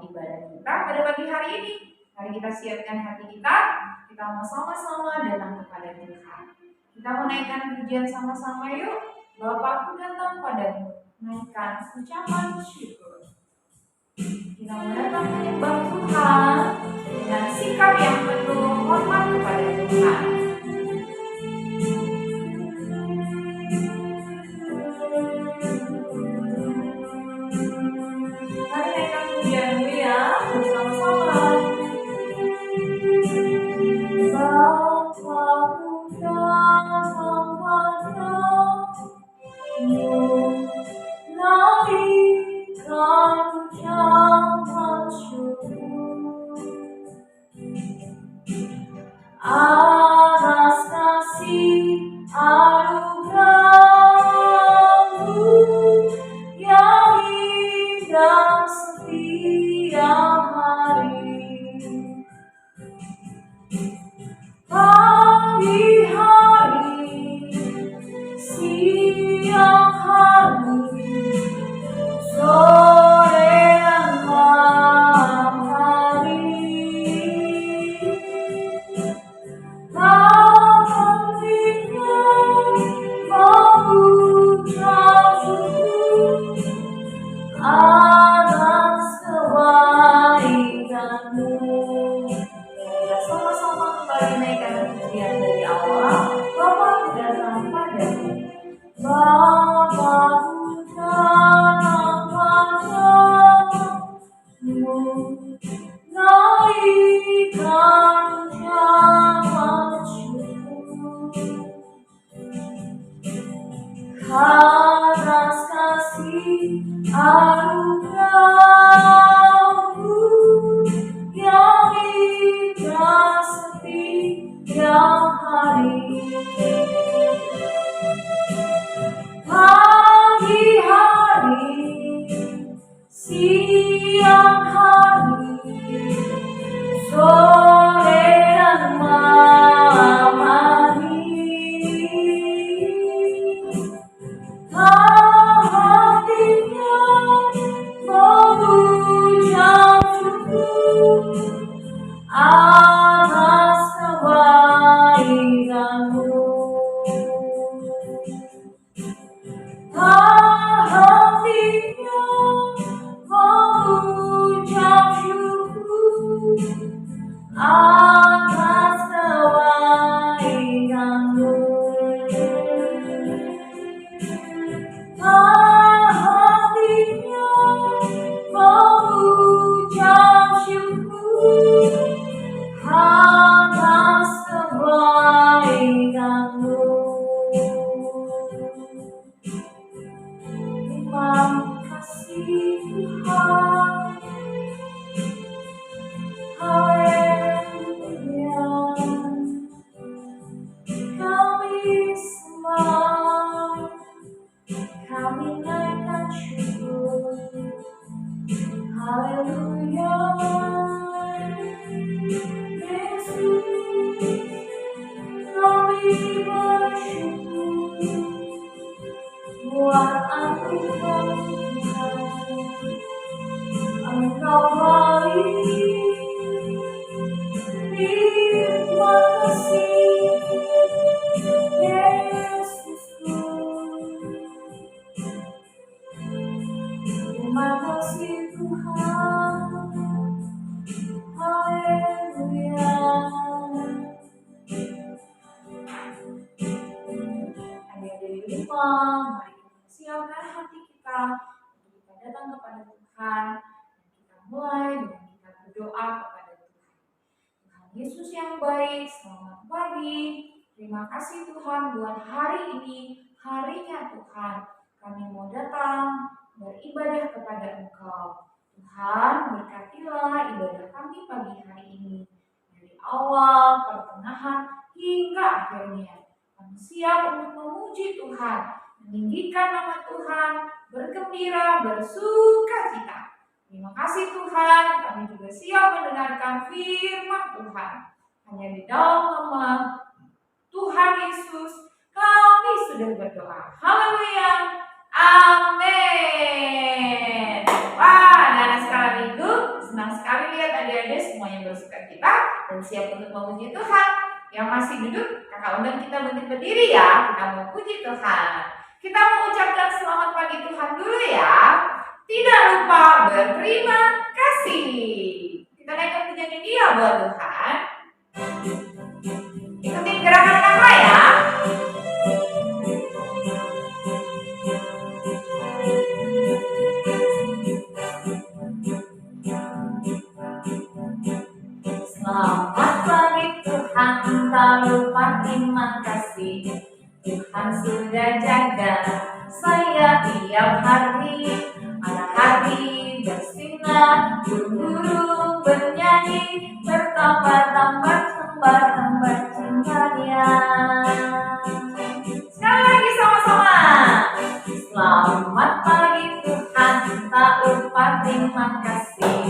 ibadah kita pada pagi hari ini. Mari kita siapkan hati kita mau sama-sama datang kepada Tuhan. Kita menaikkan pujian sama-sama yuk. Bapakku datang padamu, naikkan ucapan syukur. Kita mau datang menyembah Tuhan dengan sikap yang penuh hormat kepada Tuhan. Mari naikkan pujianmu ya, bersama-sama. Bapakku datang padamu, naikkan ucapan syukur atas kasih anugerah-Mu yang indah setiap hari. Pagi hari, siang hari, sore dan malam hari, tak hentinya mengucap syukur atas kebaikan-Mu. Kita sama-sama kembali naikkan pujian dari awal. Bapakku datang padamu, Bapakku datang padamu, naikkan ucapan syukur atas kasih anugerah-Mu yang indah setiap hari. Pagi hari, siang hari, sore dan malam hari, tak hentinya mengucap syukur atas kebaikan-Mu. Tak hentinya mengucap syukur atas kebaikan-Mu. Tak hentinya mengucap syukur atas kebaikan-Mu. Terima kasih Tuhan. Haleluya. Kami sembah, kami naikkan syukur. Haleluya. Yesus, kami bersyukur buat anugerah Tuhan. Engkau baik, terima kasih Yesusku. Terima kasih Tuhan. Haleluya. Adik-adik di rumah, mari kita siapkan hati kita untuk kita datang kepada Tuhan. Kita mulai dengan kita berdoa kepada Tuhan. Tuhan Yesus yang baik, selamat pagi. Terima kasih Tuhan buat hari ini, harinya Tuhan. Kami mau datang beribadah kepada Engkau. Tuhan, berkatilah ibadah kami pagi hari ini. Dari awal, pertengahan, hingga akhirnya. Kami siap untuk memuji Tuhan, meninggikan nama Tuhan, bergembira, bersukacita. Terima kasih Tuhan, kami juga siap mendengarkan firman Tuhan. Hanya di dalam nama Tuhan Yesus kami sudah berdoa. Haleluya. Amin. Wah, anak-anak sekolah minggu senang sekali lihat adik-adik semuanya bersuka cita dan siap untuk memuji Tuhan. Yang masih duduk, kakak undang kita berdiri ya. Kita mau puji Tuhan. Kita mau ucapkan selamat pagi Tuhan dulu ya. Tidak lupa berterima kasih. Kita naikkan pujian ini ya buat Tuhan. Ikutin gerakan kakak ya. Selamat pagi Tuhan, tak lupa terima kasih. Tuhan sudah jaga saya tiap hari. Matahari bersinar, burung bernyanyi, bertambah-tambah cinta Dia. Sekali lagi sama-sama. Selamat pagi Tuhan, tak lupa terima kasih.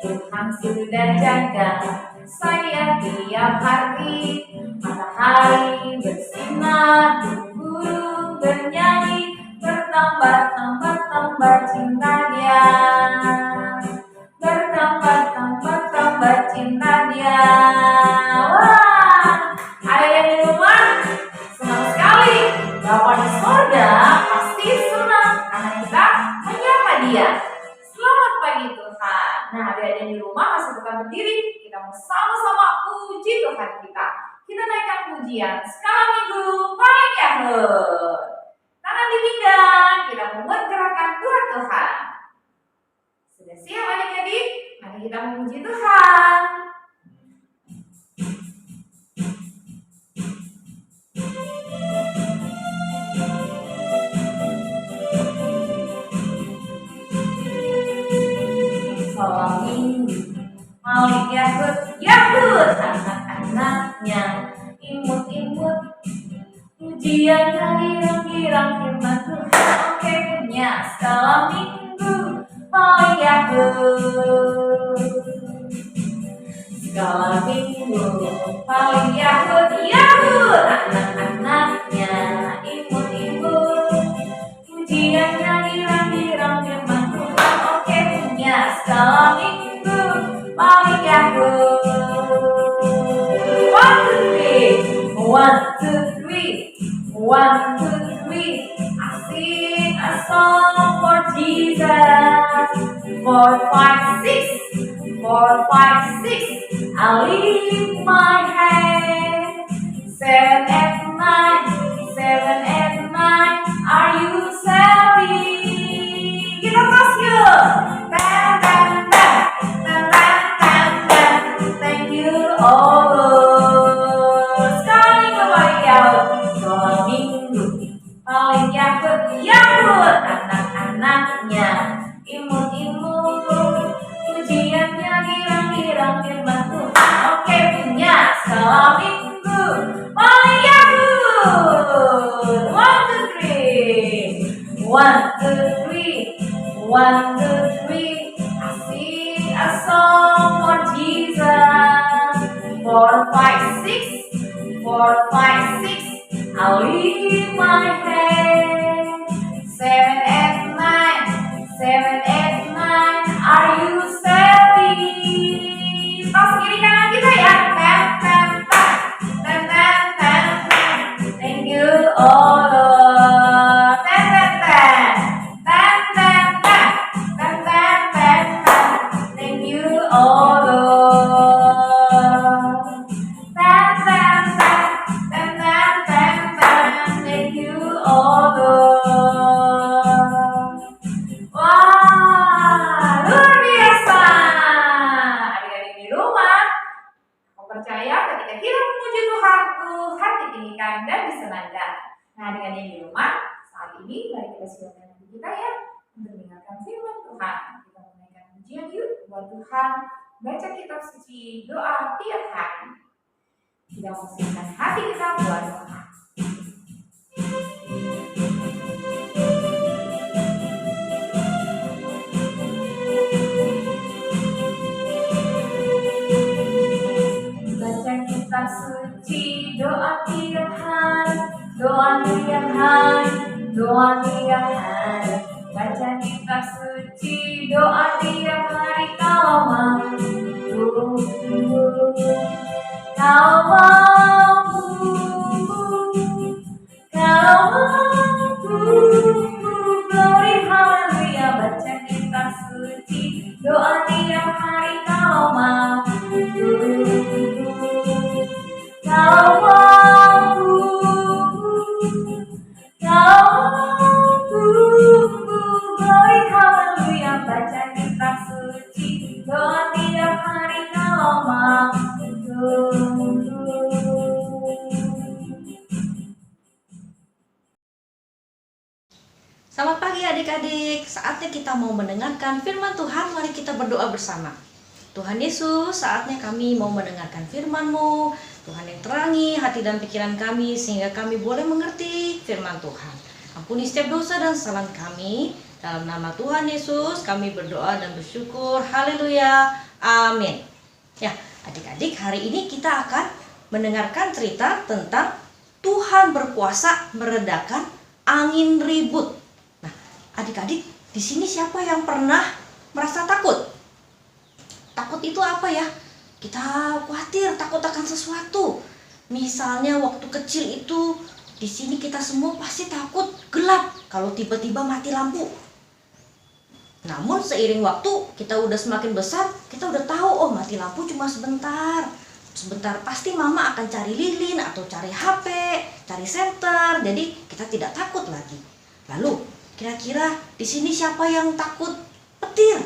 Tuhan sudah jaga saya tiap hari. Matahari bersinar, burung bernyanyi, bertambah-tambah cinta Dia. Bertambah-tambah cinta Dia. Wah, ayah di rumah senang sekali. Bapa di sorga pasti senang karena kita menyapa Dia. Selamat pagi Tuhan. Nah, adik-adik di rumah masih bukan berdiri. Kita mau sama-sama puji Tuhan kita. Kita naikkan pujian skala minggu paling yahut. Tangan di pinggang, kita membuat gerakan buat Tuhan. Sudah siap adik-adik? Mari kita memuji Tuhan. Salam minggu, Malik Yahud, anak-anaknya, imut-imut, pujiannya girang-girang firman Tuhan. Oke, punya salam minggu, Malik Yahud. Salam minggu, Malik Yahud, anak-anaknya, imut-imut, pujiannya girang-girang firman Tuhan. Oke, punya salam minggu, Malik Yahud. 1, 2, 3. 1, 2, 3. I sing a song for Jesus. 4, 5, 6. 4, 5, 6. I lift my hand. 7, 8, 9. 7, 8, 9. Are you happy? Kita terus yuk. Thank you Allah. Sekali kembali Salam minggu paling Yahud, anak-anaknya, imut-imut, pujiannya girang-girang firman Tuhan. Oke, punya salam minggu paling Yahud. 1, 2, 3. 1, 2, 3. 1, 2, 3. I sing a song for Jesus. 4, 5, 6. 4, 5, 6. I lift my hand. 7, 8, 9. 7, 8, 9. Are you happy? Tas kiri kanan kita ya. Thank you Allah. Thank you Allah. Thank you Allah. Wah, luar biasa. Adik-adik di rumah, aku percaya ketika kita memuji Tuhan, Tuhan ditinggikan dan disenangkan. Nah, adik-adik di rumah, saat ini mari kita siapkan hati kita ya untuk mendengarkan firman Tuhan. Kita menaikkan pujian yuk buat Tuhan, baca kitab suci, doa tiap hari. Kita mempersiapkan hati kita buat Tuhan. Baca kitab suci, doa tiap hari, doa tiap hari, doa tiap hari. Baca kitab suci, doa tiap hari kalau Kau mampu, kau mampu, glory haleluya, baca kitab suci, doa tiap hari kau mampu, kau mampu, kau mampu, glory haleluya, baca kitab suci, doa tiap hari kau mampu. Selamat pagi adik-adik, saatnya kita mau mendengarkan firman Tuhan, mari kita berdoa bersama. Tuhan Yesus, saatnya kami mau mendengarkan firman-Mu. Tuhan yang terangi hati dan pikiran kami sehingga kami boleh mengerti firman Tuhan. Ampuni setiap dosa dan kesalahan kami. Dalam nama Tuhan Yesus kami berdoa dan bersyukur. Haleluya, amin. Ya, adik-adik, hari ini kita akan mendengarkan cerita tentang Tuhan berkuasa meredakan angin ribut. Nah, adik-adik, di sini siapa yang pernah merasa takut? Takut itu apa ya? Kita khawatir, takut akan sesuatu. Misalnya waktu kecil itu, di sini kita semua pasti takut gelap kalau tiba-tiba mati lampu. Namun seiring waktu, kita udah semakin besar, kita udah tahu, oh mati lampu cuma sebentar. Sebentar pasti mama akan cari lilin atau cari HP, cari senter, jadi kita tidak takut lagi. Lalu, kira-kira di sini siapa yang takut petir?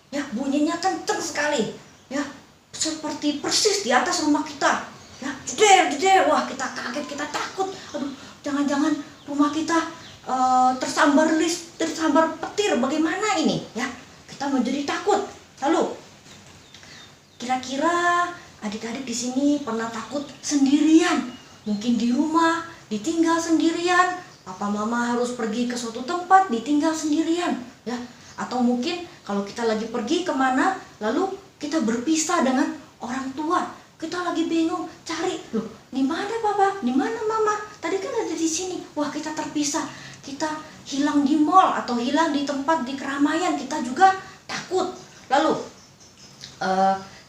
Ya, bunyinya kenceng sekali. Ya, seperti persis di atas rumah kita. Ya, jeder, jeder. Wah, kita kaget, kita takut. Aduh, jangan-jangan rumah kita tersambar petir. Bagaimana ini? Ya, kita menjadi takut. Lalu, kira-kira adik-adik di sini pernah takut sendirian? Mungkin di rumah ditinggal sendirian. Papa mama harus pergi ke suatu tempat ditinggal sendirian. Ya, atau mungkin kalau kita lagi pergi kemana, lalu kita berpisah dengan orang tua. Kita lagi bingung cari, loh, di mana papa, di mana mama? Tadi kan ada di sini. Wah, kita terpisah. Kita hilang di mall atau hilang di tempat di keramaian, kita juga takut. Lalu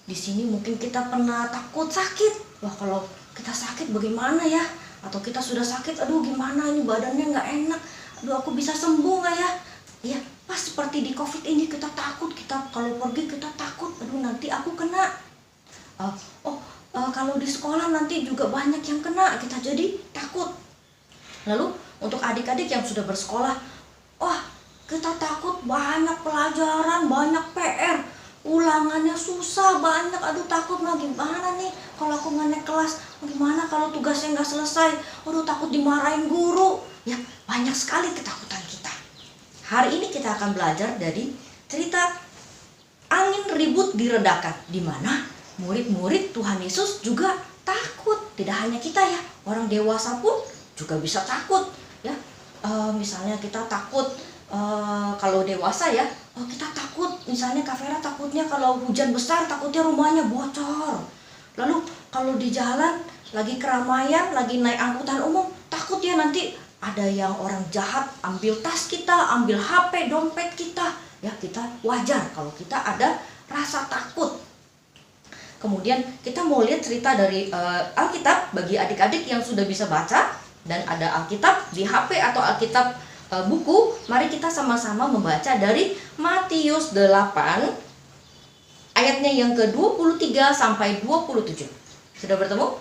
di sini mungkin kita pernah takut sakit. Wah, kalau kita sakit bagaimana ya? Atau kita sudah sakit, aduh gimana ini badannya nggak enak. Aduh, aku bisa sembuh nggak ya? Ya, pas seperti di COVID ini kita takut, kita kalau pergi kita takut, aduh nanti aku kena. Kalau di sekolah nanti juga banyak yang kena, kita jadi takut. Lalu untuk adik-adik yang sudah bersekolah, wah kita takut banyak pelajaran, banyak PR, ulangannya susah banyak, aduh takut lah gimana nih kalau aku nggak naik kelas, gimana kalau tugasnya nggak selesai, aduh takut dimarahin guru. Ya, banyak sekali ketakutan kita. Hari ini kita akan belajar dari cerita angin ribut diredakan, di mana murid-murid Tuhan Yesus juga takut. Tidak hanya kita ya, orang dewasa pun juga bisa takut. Ya, misalnya kita takut kalau dewasa ya, kita takut. Misalnya Kak Vera takutnya kalau hujan besar, takutnya rumahnya bocor. Lalu kalau di jalan lagi keramaian, lagi naik angkutan umum, takut ya nanti ada yang orang jahat ambil tas kita, ambil HP, dompet kita. Ya, kita wajar kalau kita ada rasa takut. Kemudian kita mau lihat cerita dari Alkitab bagi adik-adik yang sudah bisa baca dan ada Alkitab di HP atau Alkitab buku. Mari kita sama-sama membaca dari Matius 8 ayatnya yang ke-23 sampai 27. Sudah bertemu?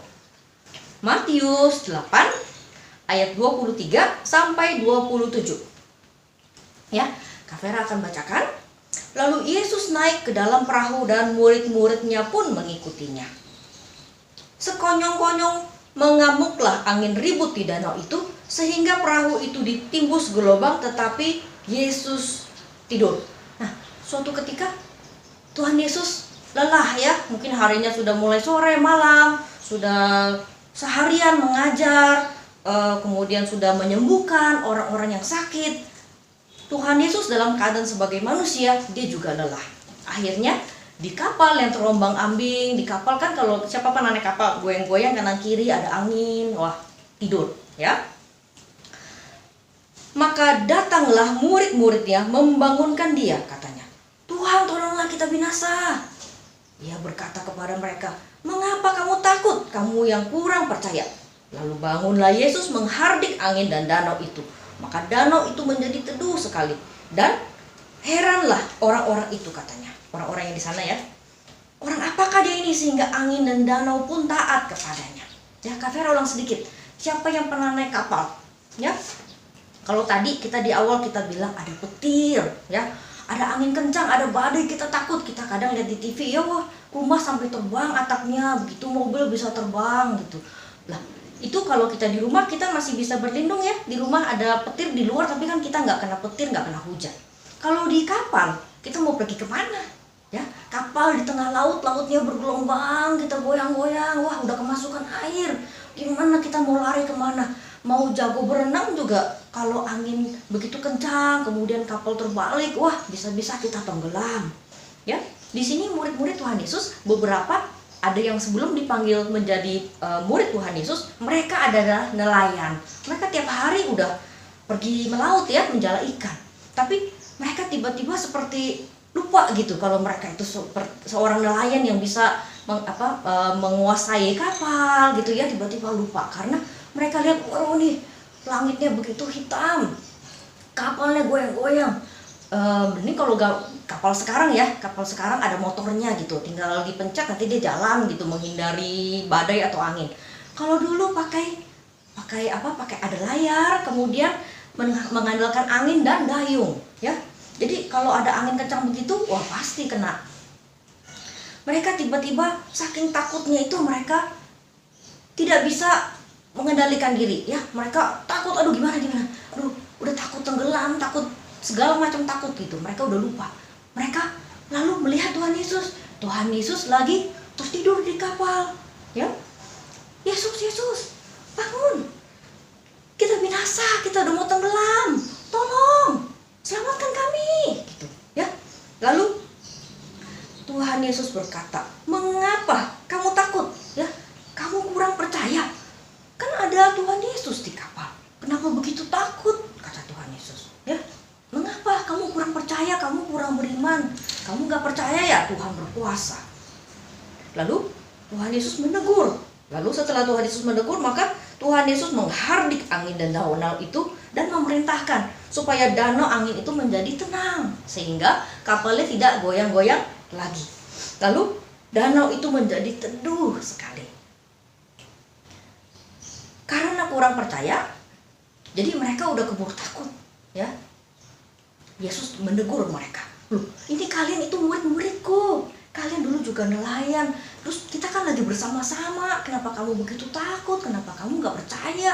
Matius 8 ayat 23 sampai 27. Ya, Kak Vera akan bacakan. Lalu Yesus naik ke dalam perahu dan murid-muridnya pun mengikutinya. Sekonyong-konyong mengamuklah angin ribut di danau itu sehingga perahu itu ditimbus gelombang, tetapi Yesus tidur. Nah, suatu ketika Tuhan Yesus lelah ya, mungkin harinya sudah mulai sore malam, sudah seharian mengajar, kemudian sudah menyembuhkan orang-orang yang sakit. Tuhan Yesus dalam keadaan sebagai manusia, dia juga lelah. Akhirnya di kapal yang terombang ambing, di kapal kan kalau siapa pernah naik kapal, goyang-goyang kanan kiri ada angin, wah tidur ya. Maka datanglah murid-muridnya membangunkan dia, katanya, Tuhan tolonglah kita binasa. Ia berkata kepada mereka, mengapa kamu takut? kamu yang kurang percaya." Lalu bangunlah Yesus menghardik angin dan danau itu. Maka danau itu menjadi teduh sekali. Dan heranlah orang-orang itu, katanya. Orang-orang yang di sana ya. Orang apakah dia ini sehingga angin dan danau pun taat kepadanya? Ya, Kak Vera ulang sedikit. Siapa yang pernah naik kapal? Ya. Kalau tadi kita di awal kita bilang ada petir, ya. Ada angin kencang, ada badai, kita takut. Kita kadang lihat di TV, ya wah, rumah sampai terbang atapnya, begitu mobil bisa terbang gitu. Lah, itu kalau kita di rumah kita masih bisa berlindung ya. Di rumah ada petir di luar, tapi kan kita nggak kena petir, nggak kena hujan. Kalau di kapal, kita mau pergi kemana? Ya, kapal di tengah laut, lautnya bergelombang, kita goyang-goyang, wah udah kemasukan air. Gimana kita mau lari kemana? Mau jago berenang juga, kalau angin begitu kencang, kemudian kapal terbalik, wah bisa-bisa kita tenggelam. Ya, di sini murid-murid Tuhan Yesus beberapa ada yang sebelum dipanggil menjadi murid Tuhan Yesus, mereka adalah nelayan. Mereka tiap hari udah pergi melaut ya, menjala ikan. Tapi mereka tiba-tiba seperti lupa gitu kalau mereka itu seorang nelayan yang bisa menguasai kapal gitu ya, tiba-tiba lupa karena mereka lihat, waduh nih langitnya begitu hitam, kapalnya goyang-goyang. Ini kalau kapal sekarang ya, kapal sekarang ada motornya gitu, tinggal dipencet nanti dia jalan gitu menghindari badai atau angin. Kalau dulu pakai ada layar, kemudian mengandalkan angin dan dayung ya. Jadi kalau ada angin kencang begitu, wah pasti kena. Mereka tiba-tiba saking takutnya itu mereka tidak bisa mengendalikan diri ya. Mereka takut, aduh gimana, aduh udah takut tenggelam, takut segala macam takut gitu. Mereka udah lupa. Mereka lalu melihat Tuhan Yesus. Tuhan Yesus lagi tertidur di kapal ya. Yesus bangun, kita binasa, kita udah mau tenggelam, tolong selamatkan kami gitu ya. Lalu Tuhan Yesus berkata, "Mengapa kamu takut ya? Kamu kurang percaya. Kan ada Tuhan Yesus di kapal. Kenapa begitu takut?" kata Tuhan Yesus ya. "Mengapa kamu kurang percaya, kamu kurang beriman? Kamu gak percaya ya Tuhan berkuasa?" Lalu Tuhan Yesus menegur. Lalu setelah Tuhan Yesus menegur, maka Tuhan Yesus menghardik angin dan danau itu dan memerintahkan supaya danau angin itu menjadi tenang sehingga kapalnya tidak goyang-goyang lagi. Lalu danau itu menjadi teduh sekali. Karena kurang percaya, jadi mereka udah keburu takut ya. Yesus menegur mereka, "Loh, ini kalian itu murid-muridku. Kalian dulu juga nelayan. Terus kita kan lagi bersama-sama. Kenapa kamu begitu takut? Kenapa kamu gak percaya?"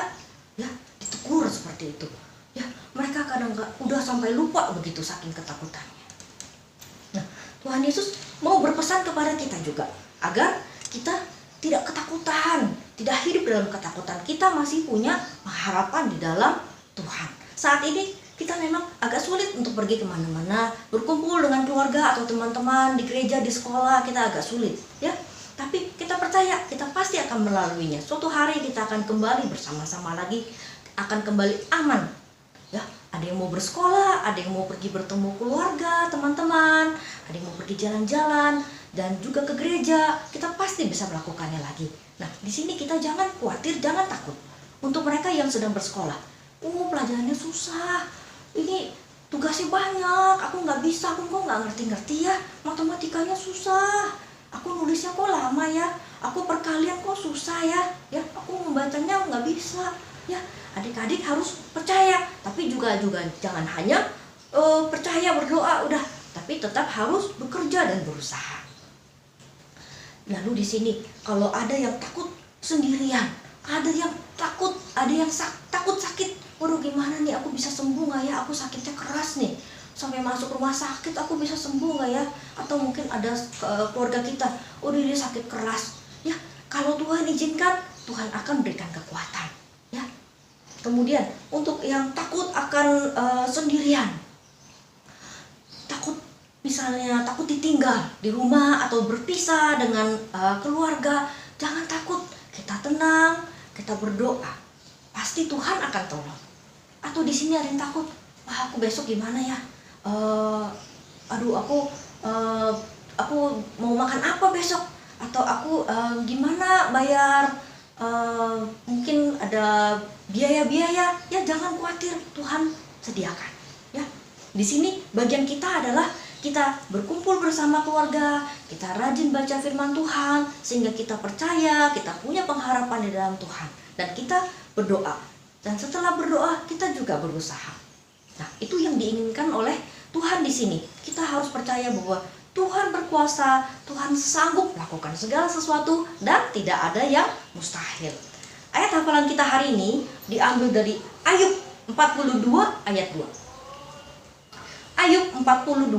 Ya, ditegur seperti itu. Ya, mereka kadang udah sampai lupa begitu saking ketakutannya. Nah, Tuhan Yesus mau berpesan kepada kita juga agar kita tidak ketakutan, tidak hidup dalam ketakutan. Kita masih punya harapan di dalam Tuhan. Saat ini kita memang agak sulit untuk pergi kemana-mana, berkumpul dengan keluarga atau teman-teman di gereja, di sekolah, kita agak sulit ya. Tapi kita percaya kita pasti akan melaluinya. Suatu hari kita akan kembali bersama-sama lagi, akan kembali aman ya. Ada yang mau bersekolah, ada yang mau pergi bertemu keluarga, teman-teman, ada yang mau pergi jalan-jalan dan juga ke gereja. Kita pasti bisa melakukannya lagi. Nah, di sini kita jangan khawatir, jangan takut. Untuk mereka yang sedang bersekolah, pelajarannya susah, ini tugasnya banyak, aku nggak bisa, aku kok nggak ngerti-ngerti ya, matematikanya susah, aku nulisnya kok lama ya, aku perkalian kok susah ya, aku membacanya nggak bisa ya. Adik-adik harus percaya, tapi juga jangan hanya percaya berdoa udah, tapi tetap harus bekerja dan berusaha. Lalu di sini kalau ada yang takut sendirian, ada yang takut, takut sakit, waduh gimana nih, aku bisa sembuh nggak ya, aku sakitnya keras nih, sampai masuk rumah sakit aku bisa sembuh nggak ya? Atau mungkin ada keluarga kita, dia sakit keras ya. Kalau Tuhan izinkan, Tuhan akan berikan kekuatan ya. Kemudian untuk yang takut akan sendirian, takut misalnya takut ditinggal di rumah atau berpisah dengan keluarga, jangan takut, kita tenang, kita berdoa, pasti Tuhan akan tolong. Atau di sini ada yang takut, aku besok gimana ya? Aku mau makan apa besok? atau aku gimana bayar, mungkin ada biaya-biaya, ya jangan khawatir, Tuhan sediakan. Ya, di sini bagian kita adalah kita berkumpul bersama keluarga, kita rajin baca firman Tuhan, sehingga kita percaya, kita punya pengharapan di dalam Tuhan, dan kita berdoa. Dan setelah berdoa, kita juga berusaha. Nah, itu yang diinginkan oleh Tuhan di sini. Kita harus percaya bahwa Tuhan berkuasa, Tuhan sanggup melakukan segala sesuatu, dan tidak ada yang mustahil. Ayat hafalan kita hari ini diambil dari Ayub 42 ayat 2. Ayub 42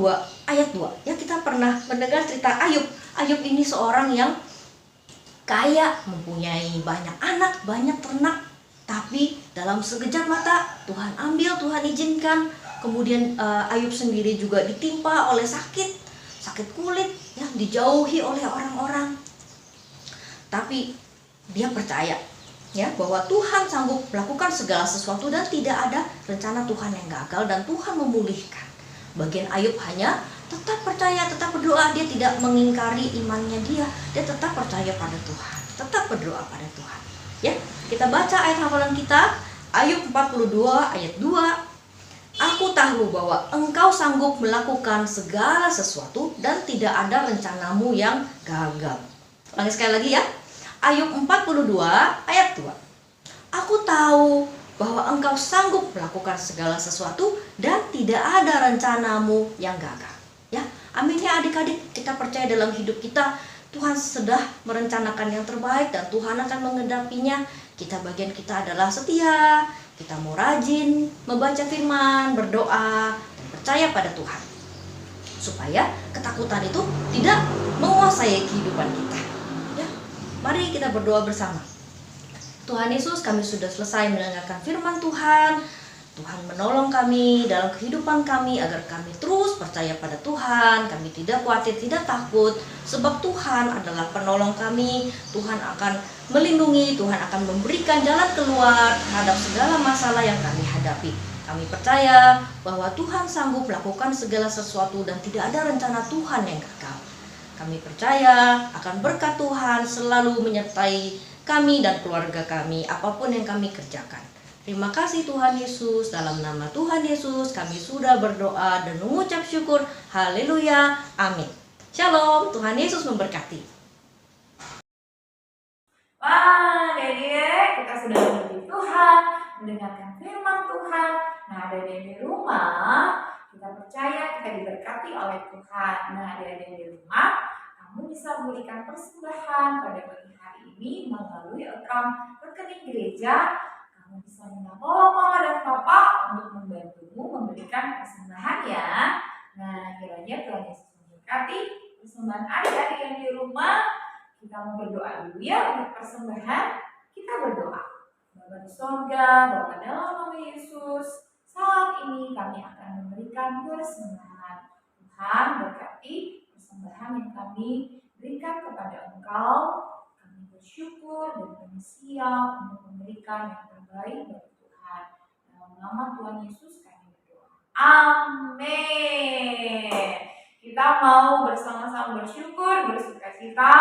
ayat 2. Ya, kita pernah mendengar cerita Ayub. Ayub ini seorang yang kaya, mempunyai banyak anak, banyak ternak. Tapi dalam sekejap mata Tuhan ambil, Tuhan izinkan. Kemudian Ayub sendiri juga ditimpa oleh sakit kulit, ya, dijauhi oleh orang-orang. Tapi dia percaya, ya, bahwa Tuhan sanggup melakukan segala sesuatu dan tidak ada rencana Tuhan yang gagal, dan Tuhan memulihkan. Bagian Ayub hanya tetap percaya, tetap berdoa. Dia tidak mengingkari imannya dia tetap percaya pada Tuhan, tetap berdoa pada Tuhan. Ya, kita baca ayat hafalan kita, Ayub 42 ayat 2. Aku tahu bahwa Engkau sanggup melakukan segala sesuatu dan tidak ada rencanamu yang gagal. Ulangi sekali lagi ya. Ayub 42 ayat 2. Aku tahu bahwa Engkau sanggup melakukan segala sesuatu dan tidak ada rencanamu yang gagal. Ya, amin ya adik-adik. Kita percaya dalam hidup kita Tuhan sudah merencanakan yang terbaik dan Tuhan akan mengenapinya. Bagian kita adalah setia, kita mau rajin membaca firman, berdoa, dan percaya pada Tuhan, supaya ketakutan itu tidak menguasai kehidupan kita. Ya, mari kita berdoa bersama. Tuhan Yesus, kami sudah selesai mendengarkan firman Tuhan. Tuhan menolong kami dalam kehidupan kami agar kami terus percaya pada Tuhan. Kami tidak khawatir, tidak takut, sebab Tuhan adalah penolong kami. Tuhan akan melindungi, Tuhan akan memberikan jalan keluar terhadap segala masalah yang kami hadapi. Kami percaya bahwa Tuhan sanggup melakukan segala sesuatu dan tidak ada rencana Tuhan yang gagal. Kami percaya akan berkat Tuhan selalu menyertai kami dan keluarga kami apapun yang kami kerjakan. Terima kasih Tuhan Yesus, dalam nama Tuhan Yesus kami sudah berdoa dan mengucap syukur. Haleluya, amin. Shalom, Tuhan Yesus memberkati. Wah, Dede, kita sudah memuji Tuhan, mendengarkan firman Tuhan. Nah, Dede di rumah, kita percaya kita diberkati oleh Tuhan. Nah, Dede di rumah, kamu bisa memberikan persembahan pada pagi hari ini melalui account rekening gereja. Kamu bisa minta tolong mama dan papa untuk membantumu memberikan persembahan ya. Nah, kiranya Tuhan Yesus memberkati persembahan adik-adik yang di rumah. Kita mau berdoa dulu ya untuk persembahan. Kita berdoa. Bapa di sorga, Bapa dalam nama Yesus, saat ini kami akan memberikan persembahan. Tuhan berkati persembahan yang kami berikan kepada Engkau. Kami bersyukur dan kami siap untuk memberikan yang terbaik bagi Tuhan. Dalam nama Tuhan Yesus kami berdoa. Amin. Kita mau bersama-sama bersyukur, bersukacita.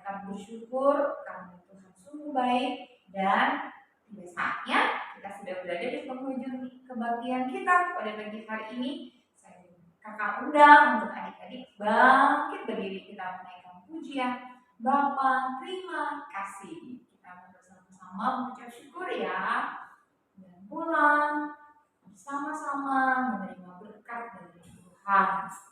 Kami bersyukur karena Tuhan sungguh baik, dan tiba saatnya kita sudah berada di penghujung kebaktian kita pada pagi hari ini. Saya kakak undang untuk adik-adik bangkit berdiri, kita menaikkan pujian. Bapa, terima kasih. Kita bersama-sama mengucap syukur ya, dan pulang bersama-sama menerima berkat dari Tuhan. Terima kasih.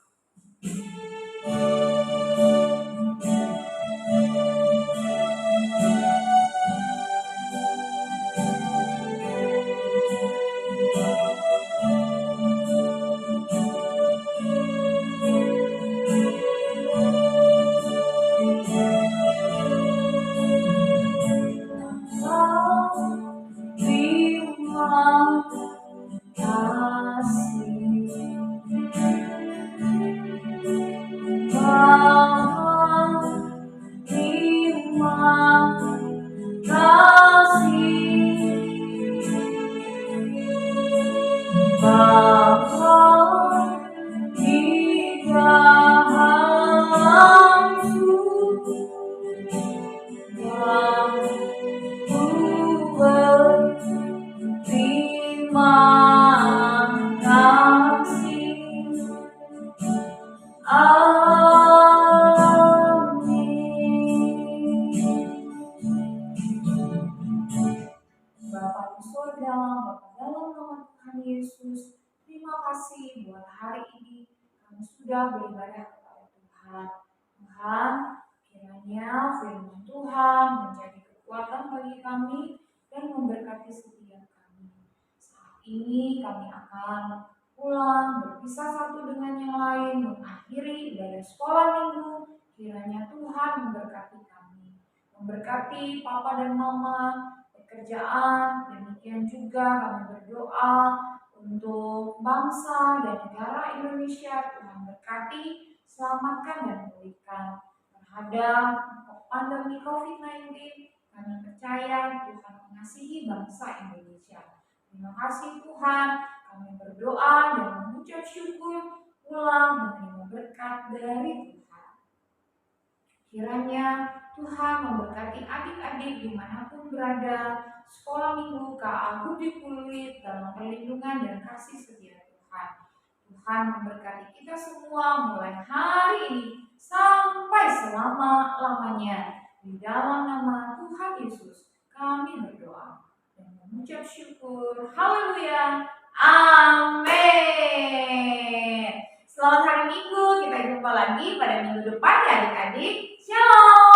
Ku berterima kasih. Bapa di surga, Bapa dalam nama Tuhan Yesus, terima kasih buat hari ini kami sudah beribadah kepada Tuhan. Tuhan, kiranya firman Tuhan menjadi kekuatan bagi kami dan memberkati setiap kami. Saat ini kami akan pulang berpisah satu dengan yang lain, mengakhiri ibadah sekolah minggu. Kiranya Tuhan memberkati kami, memberkati Papa dan Mama, pekerjaan. Demikian juga kami berdoa untuk bangsa dan negara Indonesia. Tuhan berkati, selamatkan dan pulihkan terhadap pandemi COVID-19. Kami percaya Tuhan mengasihi bangsa Indonesia. Terima kasih Tuhan, kami berdoa dan mengucap syukur pulang menerima berkat dari Tuhan. Kiranya Tuhan memberkati adik-adik dimanapun berada, sekolah minggu KA Budi Kulit dalam perlindungan dan kasih setia Tuhan. Tuhan memberkati kita semua mulai hari ini sampai selama-lamanya. Di dalam nama Tuhan Yesus kami berdoa dan mengucap syukur. Haleluya. Amin. Selamat hari Minggu. Kita jumpa lagi pada minggu depan ya adik-adik. Shalom.